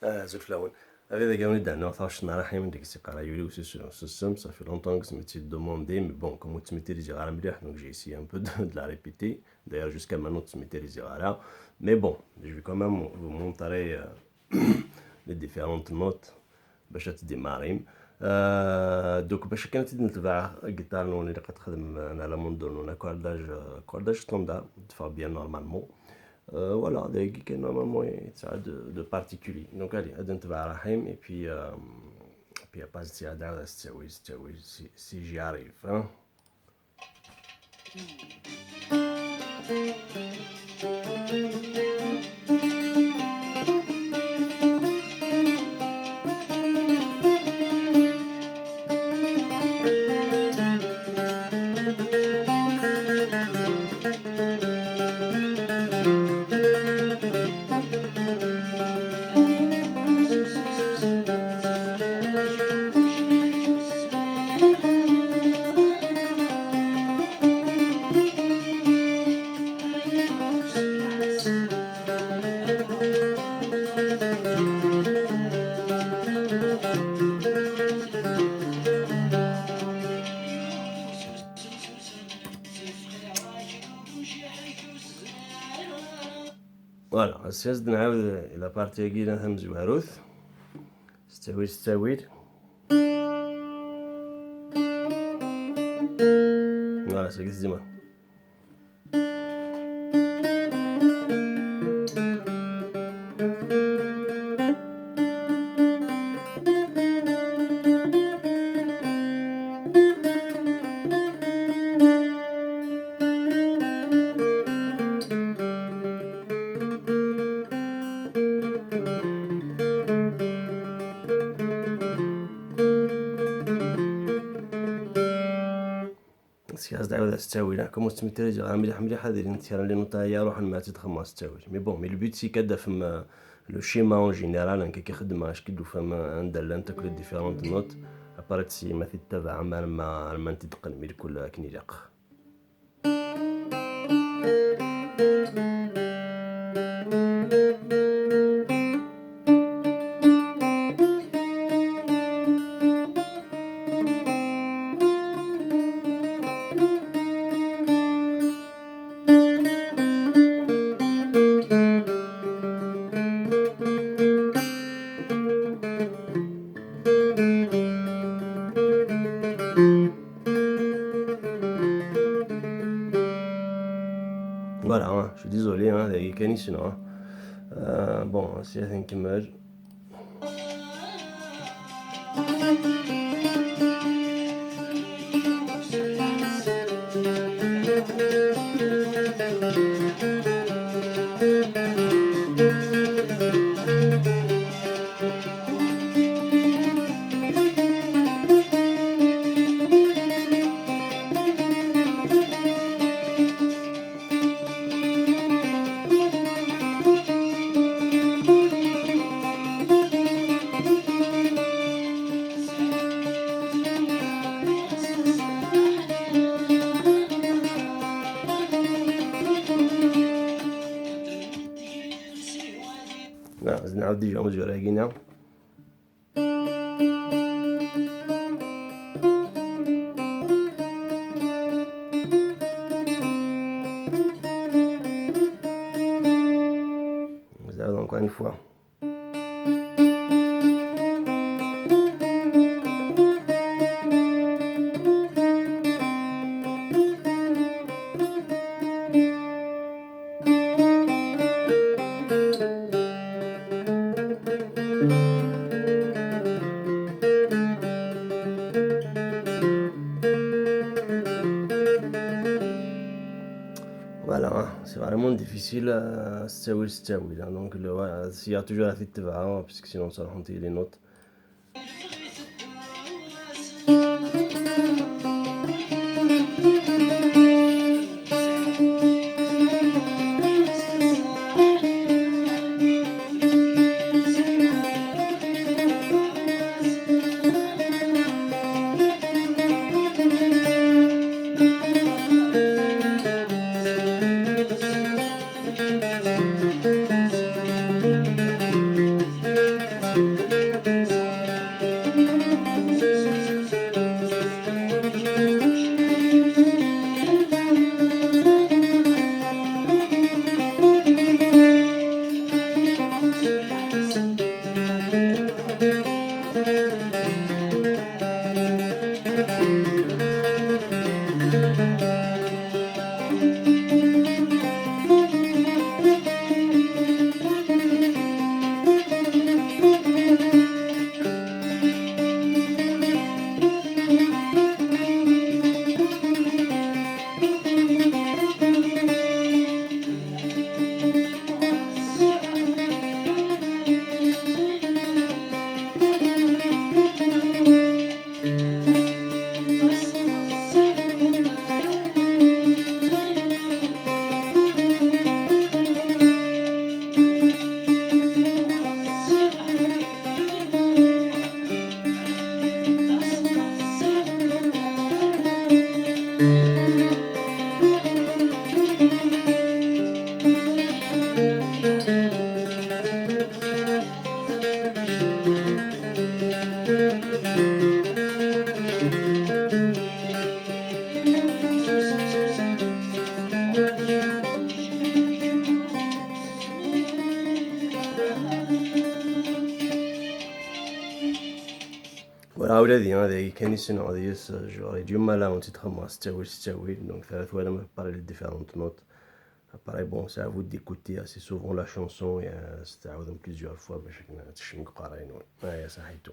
زولفلاون هذا جاوني دعنا ثاش نراحي من ديك السيقارة يولي وسيسم صافي لونطون que سميتي دوموندي مي بون كوم تميتيريزي غالا مليح دونك j'ai essayé un peu de la répéter d'ailleurs jusqu'à maintenant تميتيريزي غالا mais bon je vais quand même vous montrer les différentes notes باش تديماريم دوك باش كانت نتبع الجيتار نون اللي كتخدم انا على موندور نون كورداج ستوندار تفا بيان نورمالمون voilà des qui normalement ça de particulier donc allez هذا نتبع رحيم et puis pas si هذا تساوي si j'y arrive hein. فوالا السياس نعاود الى بارتي كي نهمزو هاروث ستاويل فوالا ساكت ديما السياس دعاود ستاويل كوم تميتريزي غا مليح دايرين تيران لي نوطا هي روح ما تتخمم ستاويل مي بون مي البوت سي كدا فما لو شيما اون جينيرال هكا كيخدم اش كيدو فما عندها انت كل ديفيرونت نوت اباريت سي ما تتبع ما تدقن مي كل كني لاق Voilà, hein, je suis désolé, hein, les canis sinon. Bon, si elle نكمل. لا نعاود ديجا نرجعو راقينا نزيد encore une fois. Voilà, hein, c'est vraiment difficile ستاويل hein, donc il y a toujours la fête تبعها parce que sinon ça raconte les notes. ولادي هذا كان يسنو هذا جوري ديما لا اون تيتر moi ستاوي donc ثلاث وانا ما parler les différentes notes. Pareil, bon, c'est à vous d'écouter assez souvent la chanson et c'est à vous plusieurs fois باش تشنقوا قراينون. هيا صحيتو.